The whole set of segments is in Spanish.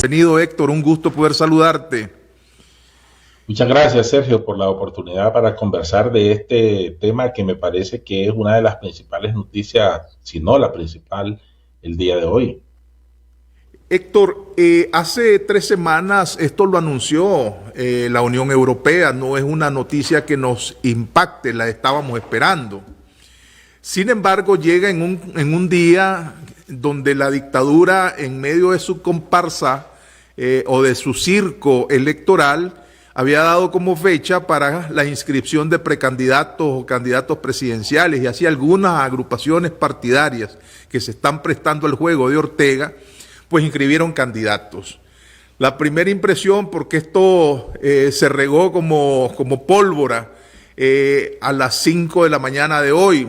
Bienvenido, Héctor, un gusto poder saludarte. Muchas gracias, Sergio, por la oportunidad para conversar de este tema que me parece que es una de las principales noticias, si no la principal, el día de hoy. Héctor, hace 3 semanas esto lo anunció la Unión Europea, no es una noticia que nos impacte, la estábamos esperando. Sin embargo, llega en un día donde la dictadura, en medio de su comparsa o de su circo electoral, había dado como fecha para la inscripción de precandidatos o candidatos presidenciales, y así algunas agrupaciones partidarias que se están prestando al juego de Ortega, pues inscribieron candidatos. La primera impresión, porque esto se regó como pólvora a las 5 de la mañana de hoy.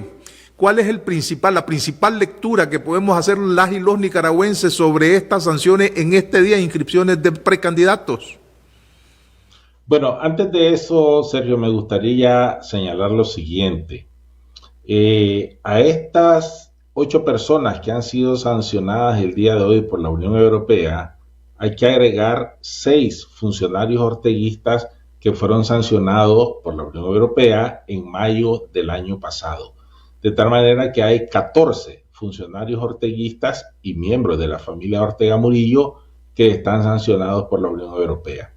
¿Cuál es la principal lectura que podemos hacer las y los nicaragüenses sobre estas sanciones en este día de inscripciones de precandidatos? Bueno, antes de eso, Sergio, me gustaría señalar lo siguiente. A estas 8 personas que han sido sancionadas el día de hoy por la Unión Europea, hay que agregar 6 funcionarios orteguistas que fueron sancionados por la Unión Europea en mayo del año pasado. De tal manera que hay 14 funcionarios orteguistas y miembros de la familia Ortega Murillo que están sancionados por la Unión Europea.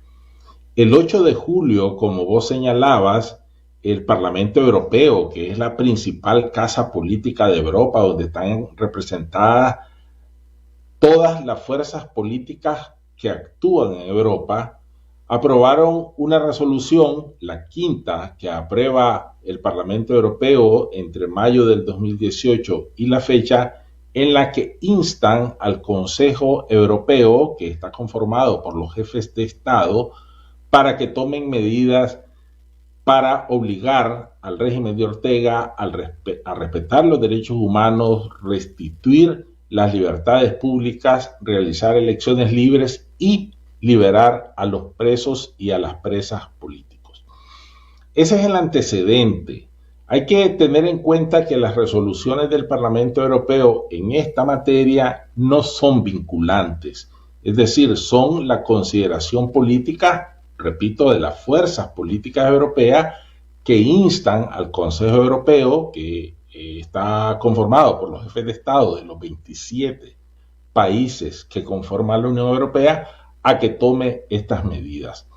El 8 de julio, como vos señalabas, el Parlamento Europeo, que es la principal casa política de Europa, donde están representadas todas las fuerzas políticas que actúan en Europa, aprobaron una resolución, la quinta, que aprueba el Parlamento Europeo entre mayo del 2018 y la fecha, en la que instan al Consejo Europeo, que está conformado por los jefes de Estado, para que tomen medidas para obligar al régimen de Ortega a respetar los derechos humanos, restituir las libertades públicas, realizar elecciones libres y liberar a los presos y a las presas políticos. Ese es el antecedente. Hay que tener en cuenta que las resoluciones del Parlamento Europeo en esta materia no son vinculantes, es decir, son la consideración política, repito, de las fuerzas políticas europeas que instan al Consejo Europeo, que está conformado por los jefes de Estado de los 27 países que conforman la Unión Europea, a que tome estas medidas.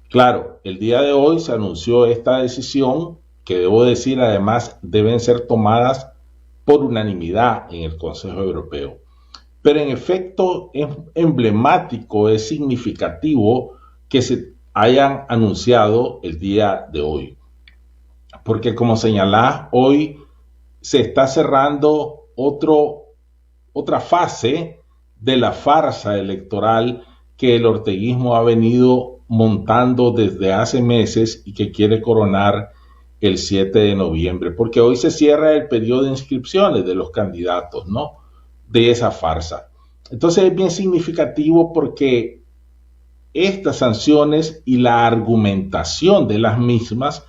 Claro, el día de hoy se anunció esta decisión, que debo decir además deben ser tomadas por unanimidad en el Consejo Europeo. Pero en efecto es emblemático, es significativo que se hayan anunciado el día de hoy. Porque como señalás, hoy se está cerrando otra fase de la farsa electoral que el orteguismo ha venido montando desde hace meses y que quiere coronar el 7 de noviembre, porque hoy se cierra el periodo de inscripciones de los candidatos, ¿no? De esa farsa. Entonces es bien significativo porque estas sanciones y la argumentación de las mismas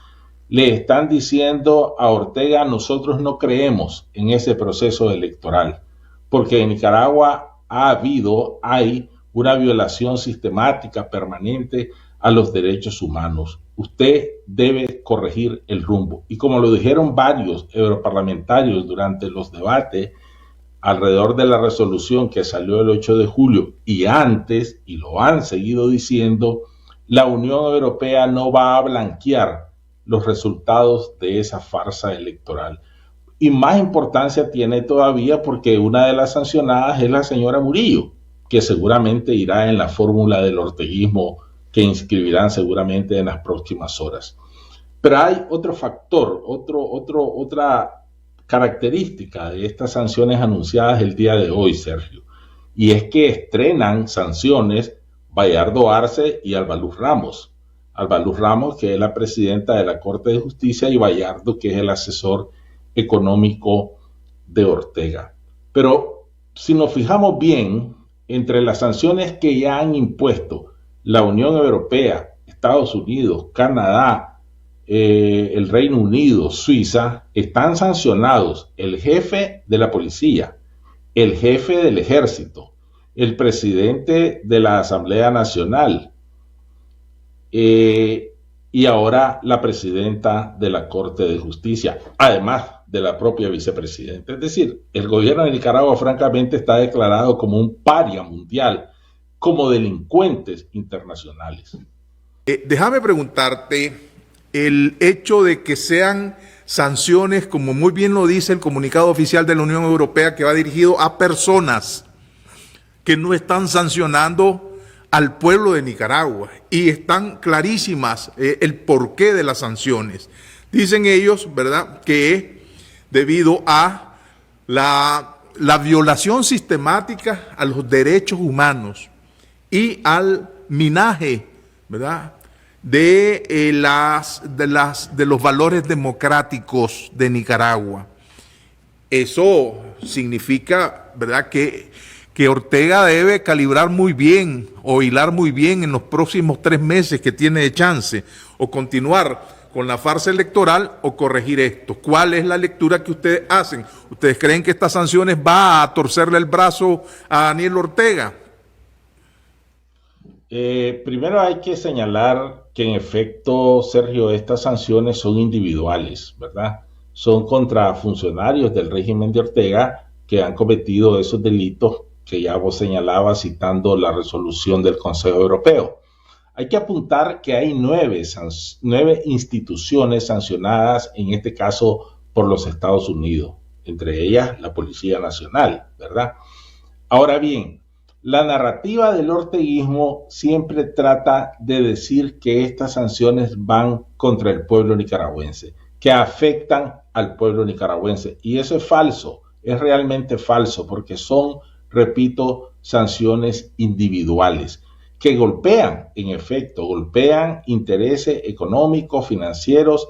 le están diciendo a Ortega: nosotros no creemos en ese proceso electoral, porque en Nicaragua hay una violación sistemática, permanente a los derechos humanos. Usted debe corregir el rumbo. Y como lo dijeron varios europarlamentarios durante los debates alrededor de la resolución que salió el 8 de julio y antes, y lo han seguido diciendo, la Unión Europea no va a blanquear los resultados de esa farsa electoral. Y más importancia tiene todavía porque una de las sancionadas es la señora Murillo, que seguramente irá en la fórmula del orteguismo que inscribirán seguramente en las próximas horas. Pero hay otro factor, otra característica de estas sanciones anunciadas el día de hoy, Sergio, y es que estrenan sanciones Bayardo Arce y Alba Luz Ramos. Alba Luz Ramos, que es la presidenta de la Corte de Justicia, y Bayardo, que es el asesor económico de Ortega. Pero si nos fijamos bien, entre las sanciones que ya han impuesto la Unión Europea, Estados Unidos, Canadá, el Reino Unido, Suiza, están sancionados el jefe de la policía, el jefe del ejército, el presidente de la Asamblea Nacional y ahora la presidenta de la Corte de Justicia, además de la propia vicepresidenta. Es decir, el gobierno de Nicaragua francamente está declarado como un paria mundial, como delincuentes internacionales. Déjame preguntarte, el hecho de que sean sanciones, como muy bien lo dice el comunicado oficial de la Unión Europea, que va dirigido a personas que no están sancionando al pueblo de Nicaragua, y están clarísimas el porqué de las sanciones. Dicen ellos, ¿verdad?, que debido a la violación sistemática a los derechos humanos y al minaje, ¿verdad?, de los valores democráticos de Nicaragua. Eso significa, ¿verdad?, que Ortega debe calibrar muy bien o hilar muy bien en los próximos 3 meses que tiene de chance, o continuar con la farsa electoral o corregir esto. ¿Cuál es la lectura que ustedes hacen? ¿Ustedes creen que estas sanciones va a torcerle el brazo a Daniel Ortega? Primero hay que señalar que en efecto, Sergio, estas sanciones son individuales, ¿verdad? Son contra funcionarios del régimen de Ortega que han cometido esos delitos que ya vos señalabas citando la resolución del Consejo Europeo. Hay que apuntar que hay 9 instituciones sancionadas, en este caso por los Estados Unidos, entre ellas la Policía Nacional, ¿verdad? Ahora bien, la narrativa del orteguismo siempre trata de decir que estas sanciones van contra el pueblo nicaragüense, que afectan al pueblo nicaragüense. Y eso es falso, es realmente falso, porque son, repito, sanciones individuales que golpean, en efecto, golpean intereses económicos, financieros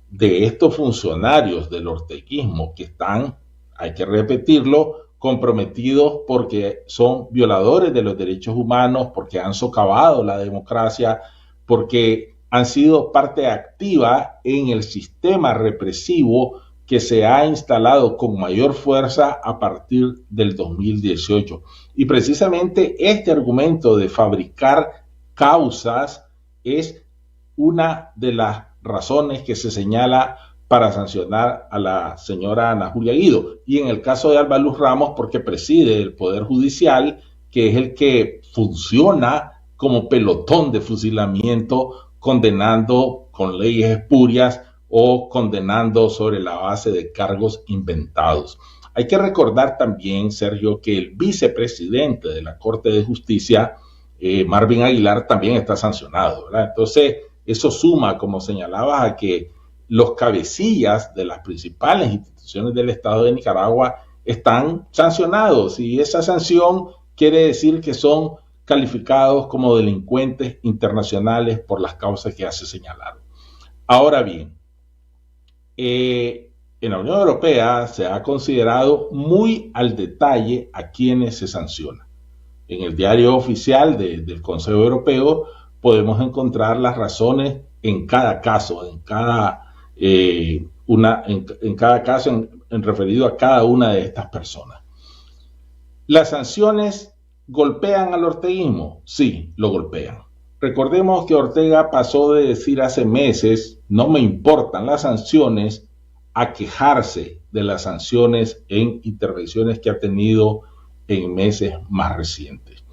de estos funcionarios del orteguismo que están, hay que repetirlo, comprometidos porque son violadores de los derechos humanos, porque han socavado la democracia, porque han sido parte activa en el sistema represivo que se ha instalado con mayor fuerza a partir del 2018. Y precisamente este argumento de fabricar causas es una de las razones que se señala para sancionar a la señora Ana Julia Guido. Y en el caso de Alba Luz Ramos, porque preside el Poder Judicial, que es el que funciona como pelotón de fusilamiento, condenando con leyes espurias o condenando sobre la base de cargos inventados. Hay que recordar también, Sergio, que el vicepresidente de la Corte de Justicia, Marvin Aguilar, también está sancionado, ¿verdad? Entonces, eso suma, como señalabas, a que los cabecillas de las principales instituciones del Estado de Nicaragua están sancionados, y esa sanción quiere decir que son calificados como delincuentes internacionales por las causas que ya se señalaron. Ahora bien, en la Unión Europea se ha considerado muy al detalle a quienes se sanciona. En el diario oficial del Consejo Europeo podemos encontrar las razones en cada caso, en cada caso en referido a cada una de estas personas. ¿Las sanciones golpean al orteguismo? Sí, lo golpean. Recordemos que Ortega pasó de decir hace meses, no me importan las sanciones, a quejarse de las sanciones en intervenciones que ha tenido en meses más recientes.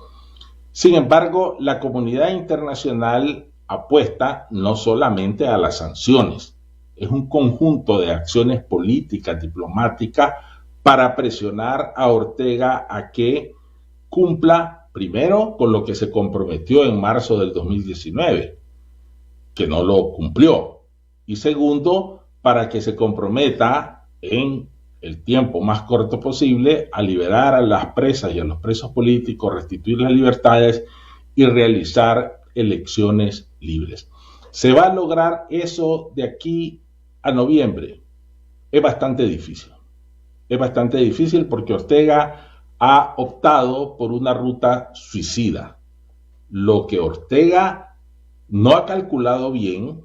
Sin embargo, la comunidad internacional apuesta no solamente a las sanciones, es un conjunto de acciones políticas, diplomáticas, para presionar a Ortega a que cumpla primero con lo que se comprometió en marzo del 2019, que no lo cumplió, y segundo, para que se comprometa en el tiempo más corto posible a liberar a las presas y a los presos políticos, restituir las libertades y realizar elecciones libres. ¿Se va a lograr eso de aquí a noviembre? Es bastante difícil. Es bastante difícil porque Ortega ha optado por una ruta suicida. Lo que Ortega no ha calculado bien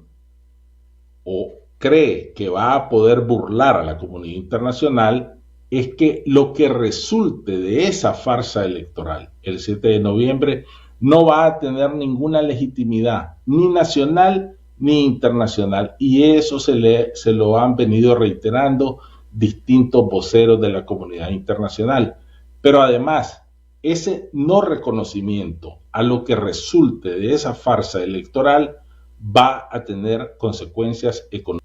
o cree que va a poder burlar a la comunidad internacional es que lo que resulte de esa farsa electoral el 7 de noviembre no va a tener ninguna legitimidad, ni nacional ni internacional. Y eso se lo han venido reiterando distintos voceros de la comunidad internacional. Pero además, ese no reconocimiento a lo que resulte de esa farsa electoral va a tener consecuencias económicas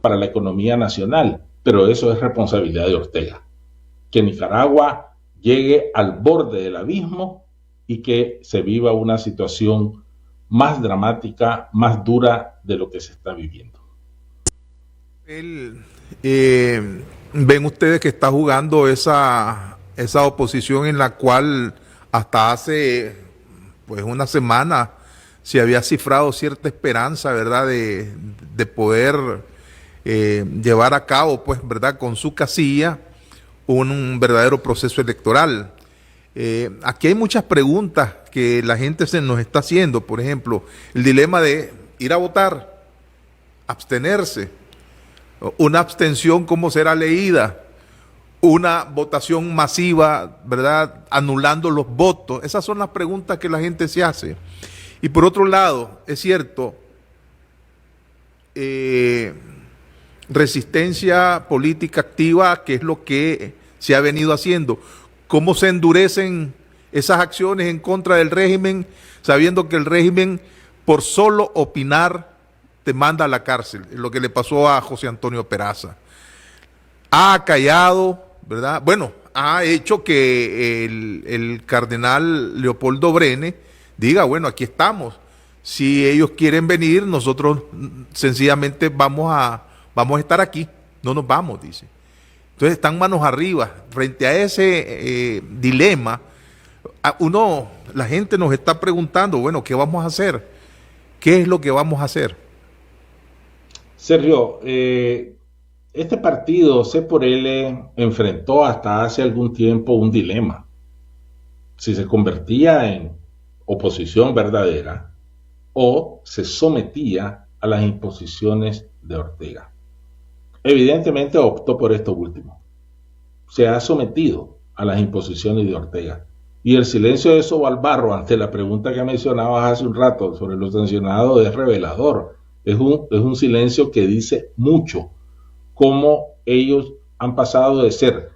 para la economía nacional, pero eso es responsabilidad de Ortega. Que Nicaragua llegue al borde del abismo y que se viva una situación más dramática, más dura de lo que se está viviendo. Ven ustedes que está jugando esa oposición en la cual hasta hace pues una semana se había cifrado cierta esperanza, ¿verdad?, de poder llevar a cabo, pues, ¿verdad?, con su casilla un verdadero proceso electoral. Aquí hay muchas preguntas que la gente se nos está haciendo. Por ejemplo, el dilema de ir a votar, abstenerse, una abstención, ¿cómo será leída? Una votación masiva, ¿verdad?, anulando los votos. Esas son las preguntas que la gente se hace. Y por otro lado, es cierto, resistencia política activa, que es lo que se ha venido haciendo. ¿Cómo se endurecen esas acciones en contra del régimen, sabiendo que el régimen, por solo opinar, te manda a la cárcel? Lo que le pasó a José Antonio Peraza. Ha callado, ¿verdad? Bueno, ha hecho que el cardenal Leopoldo Brenes diga, bueno, aquí estamos. Si ellos quieren venir, nosotros sencillamente vamos a estar aquí. No nos vamos, dice. Entonces están manos arriba. Frente a ese dilema, la gente nos está preguntando, bueno, ¿qué vamos a hacer? ¿Qué es lo que vamos a hacer? Sergio, este partido, C por L, enfrentó hasta hace algún tiempo un dilema. Si se convertía en oposición verdadera o se sometía a las imposiciones de Ortega. Evidentemente optó por esto último. Se ha sometido a las imposiciones de Ortega. Y el silencio de Sobalbarro ante la pregunta que mencionabas hace un rato sobre los sancionados es revelador. Es un silencio que dice mucho, cómo ellos han pasado de ser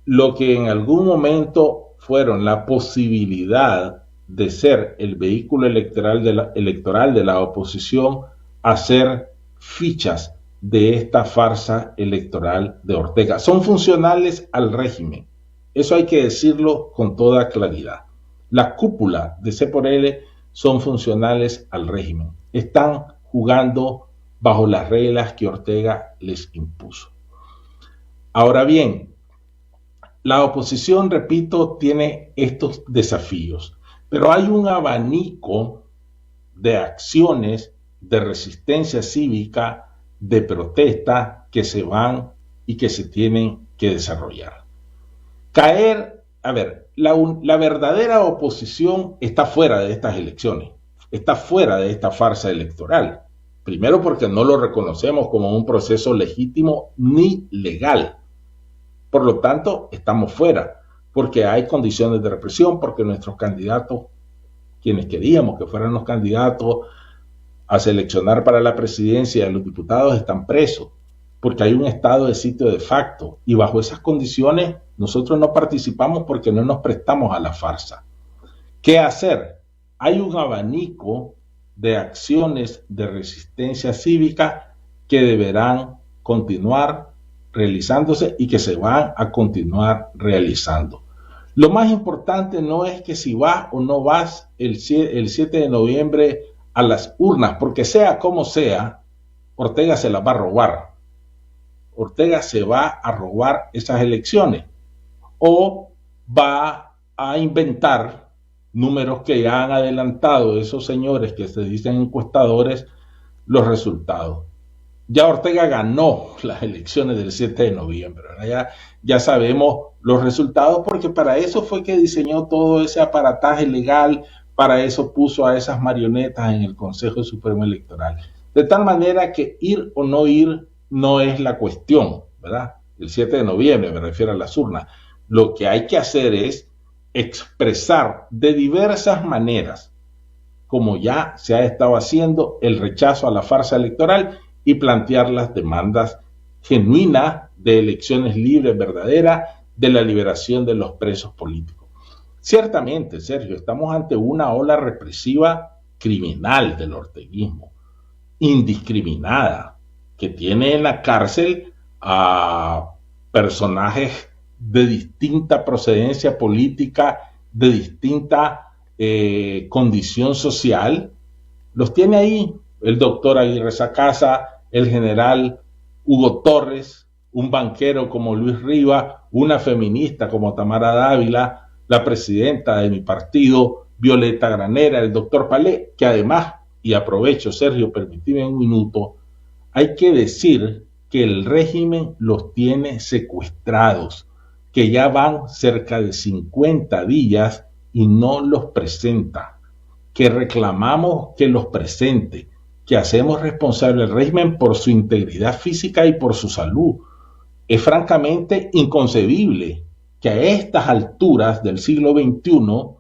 lo que en algún momento fueron la posibilidad de ser el vehículo electoral de la oposición a ser fichas de esta farsa electoral de Ortega. Son funcionales al régimen. Eso hay que decirlo con toda claridad. La cúpula de C por L son funcionales al régimen. Están jugando bajo las reglas que Ortega les impuso. Ahora bien, la oposición, repito, tiene estos desafíos, pero hay un abanico de acciones de resistencia cívica, de protesta, que se van y que se tienen que desarrollar. La verdadera oposición está fuera de estas elecciones, está fuera de esta farsa electoral. Primero porque no lo reconocemos como un proceso legítimo ni legal. Por lo tanto, estamos fuera, porque hay condiciones de represión, porque nuestros candidatos, quienes queríamos que fueran los candidatos a seleccionar para la presidencia de los diputados, están presos, porque hay un estado de sitio de facto, y bajo esas condiciones nosotros no participamos porque no nos prestamos a la farsa. ¿Qué hacer? Hay un abanico de acciones de resistencia cívica que deberán continuar realizándose y que se van a continuar realizando. Lo más importante no es que si vas o no vas el 7 de noviembre a las urnas, porque sea como sea, Ortega se las va a robar. Ortega se va a robar esas elecciones o va a inventar números que ya han adelantado esos señores que se dicen encuestadores los resultados. Ya Ortega ganó las elecciones del 7 de noviembre, ya sabemos los resultados, porque para eso fue que diseñó todo ese aparataje legal, para eso puso a esas marionetas en el Consejo Supremo Electoral. De tal manera que ir o no ir no es la cuestión, ¿verdad? el 7 de noviembre, me refiero a las urnas. Lo que hay que hacer es expresar de diversas maneras, como ya se ha estado haciendo, el rechazo a la farsa electoral y plantear las demandas genuinas de elecciones libres, verdaderas, de la liberación de los presos políticos. Ciertamente, Sergio, estamos ante una ola represiva criminal del orteguismo, indiscriminada, que tiene en la cárcel a personajes de distinta procedencia política, de distinta condición social, los tiene ahí el doctor Aguirre Sacasa, el general Hugo Torres, un banquero como Luis Riva, una feminista como Tamara Dávila, la presidenta de mi partido, Violeta Granera, el doctor Palé, que además, y aprovecho, Sergio, permíteme un minuto, hay que decir que el régimen los tiene secuestrados, que ya van cerca de 50 días y no los presenta, que reclamamos que los presente, que hacemos responsable al régimen por su integridad física y por su salud. Es francamente inconcebible que a estas alturas del siglo XXI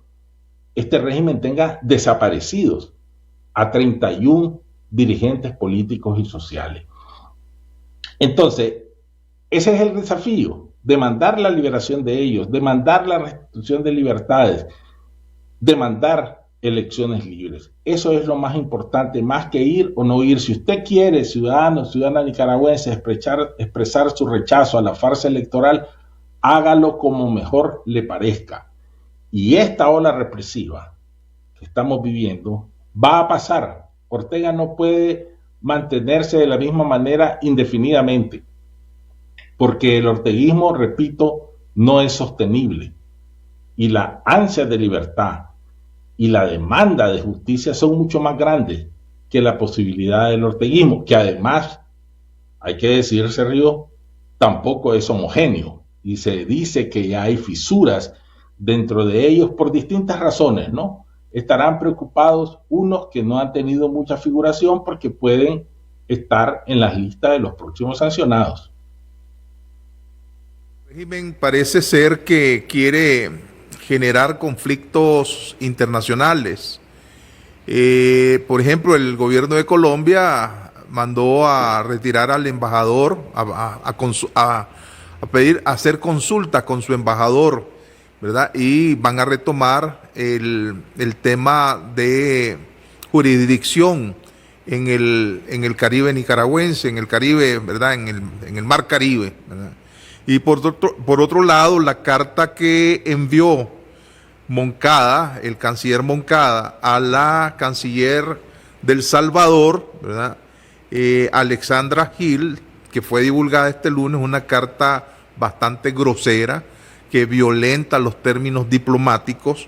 este régimen tenga desaparecidos a 31 dirigentes políticos y sociales. Entonces, ese es el desafío, demandar la liberación de ellos, demandar la restitución de libertades, demandar elecciones libres. Eso es lo más importante, más que ir o no ir. Si usted quiere, ciudadana nicaragüense, expresar su rechazo a la farsa electoral, hágalo como mejor le parezca. Y esta ola represiva que estamos viviendo va a pasar. Ortega no puede mantenerse de la misma manera indefinidamente, porque el orteguismo, repito, no es sostenible. Y la ansia de libertad y la demanda de justicia son mucho más grandes que la posibilidad del orteguismo, que además, hay que decir, Sergio, tampoco es homogéneo. Y se dice que ya hay fisuras dentro de ellos por distintas razones, ¿no? Estarán preocupados unos que no han tenido mucha figuración porque pueden estar en las listas de los próximos sancionados. El régimen parece ser que quiere generar conflictos internacionales. Por ejemplo, el gobierno de Colombia mandó a retirar al embajador, a pedir hacer consulta con su embajador, ¿verdad? Y van a retomar el tema de jurisdicción en el Caribe nicaragüense, en el Caribe, ¿verdad? En el Mar Caribe, ¿verdad? Y por otro lado, la carta que envió Moncada, el canciller Moncada, a la canciller del Salvador, ¿verdad? Alexandra Gil, que fue divulgada este lunes, una carta bastante grosera, que violenta los términos diplomáticos.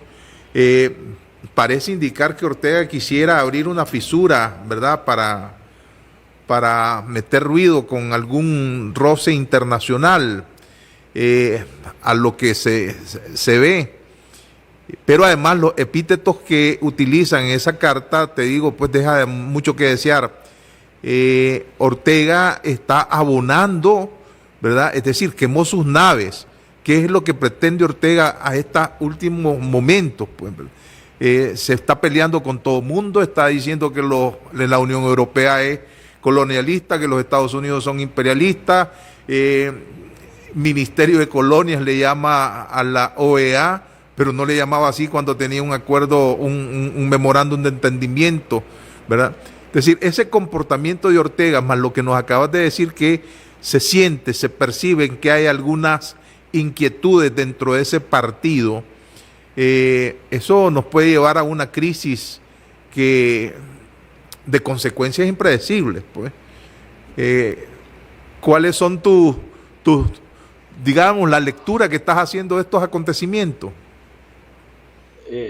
Parece indicar que Ortega quisiera abrir una fisura, ¿verdad?, para meter ruido con algún roce internacional, a lo que se ve. Pero además los epítetos que utilizan en esa carta, te digo, pues deja mucho que desear. Ortega está abonando, ¿verdad? Es decir, quemó sus naves. ¿Qué es lo que pretende Ortega a estos últimos momentos? Pues, se está peleando con todo el mundo, está diciendo que la Unión Europea es colonialista, que los Estados Unidos son imperialistas, Ministerio de Colonias le llama a la OEA, pero no le llamaba así cuando tenía un acuerdo, un memorándum de entendimiento, ¿verdad? Es decir, ese comportamiento de Ortega, más lo que nos acabas de decir, que se perciben que hay algunas inquietudes dentro de ese partido, eso nos puede llevar a una crisis de consecuencias impredecibles, pues. ¿Cuáles son tus, digamos, la lectura que estás haciendo de estos acontecimientos?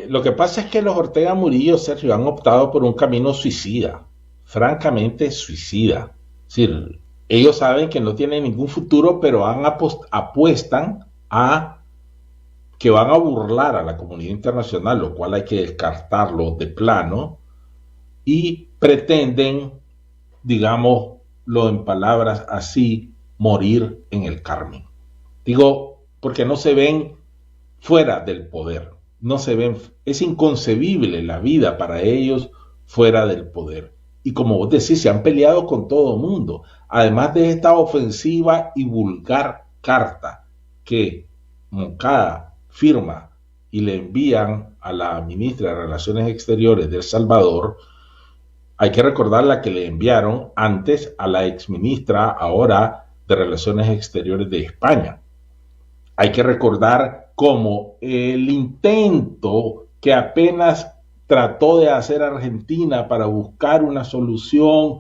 Lo que pasa es que los Ortega Murillo, Sergio, han optado por un camino suicida, francamente suicida. Es decir, ellos saben que no tienen ningún futuro, pero apuestan a que van a burlar a la comunidad internacional, lo cual hay que descartarlo de plano, y pretenden, digámoslo en palabras así, morir en el Carmen. Digo, porque no se ven fuera del poder, no se ven, es inconcebible la vida para ellos fuera del poder. Y como vos decís, se han peleado con todo el mundo. Además de esta ofensiva y vulgar carta que Moncada firma y le envían a la ministra de Relaciones Exteriores de El Salvador, hay que recordar la que le enviaron antes a la exministra ahora de Relaciones Exteriores de España. Hay que recordar cómo el intento que apenas trató de hacer Argentina para buscar una solución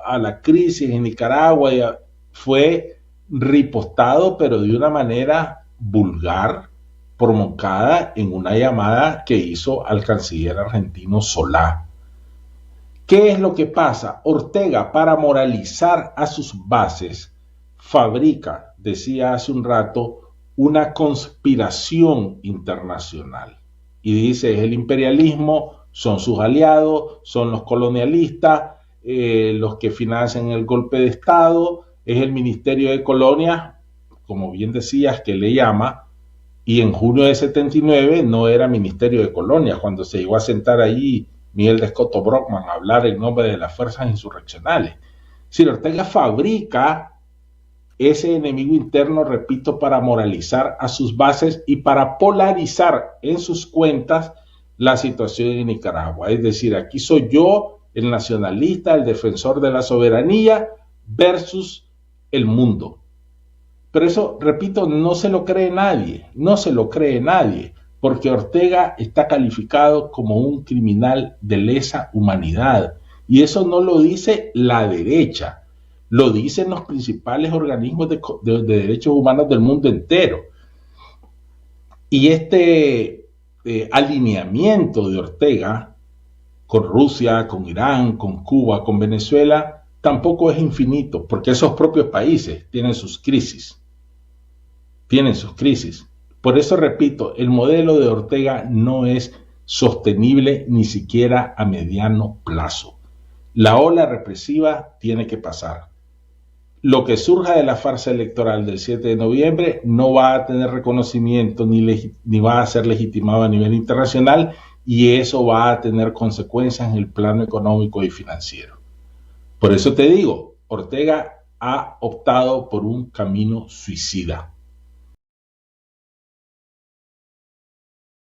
a la crisis en Nicaragua fue ripostado, pero de una manera vulgar por Moncada en una llamada que hizo al canciller argentino Solá. ¿Qué es lo que pasa? Ortega, para moralizar a sus bases, fabrica, decía hace un rato, una conspiración internacional. Y dice, es el imperialismo, son sus aliados, son los colonialistas, los que financian el golpe de Estado, es el Ministerio de Colonias, como bien decías, que le llama, y en junio de 79 no era Ministerio de Colonias, cuando se llegó a sentar allí Miguel de Escoto Brockman a hablar en nombre de las fuerzas insurreccionales. Si Ortega fabrica ese enemigo interno, repito, para moralizar a sus bases y para polarizar en sus cuentas la situación en Nicaragua. Es decir, aquí soy yo, el nacionalista, el defensor de la soberanía, versus el mundo. Pero eso, repito, no se lo cree nadie, porque Ortega está calificado como un criminal de lesa humanidad. Y eso no lo dice la derecha, lo dicen los principales organismos de derechos humanos del mundo entero. Y este alineamiento de Ortega con Rusia, con Irán, con Cuba, con Venezuela, tampoco es infinito, porque esos propios países tienen sus crisis. Por eso, repito, el modelo de Ortega no es sostenible ni siquiera a mediano plazo. La ola represiva tiene que pasar. Lo que surja de la farsa electoral del 7 de noviembre no va a tener reconocimiento ni va a ser legitimado a nivel internacional, y eso va a tener consecuencias en el plano económico y financiero. Por eso te digo, Ortega ha optado por un camino suicida.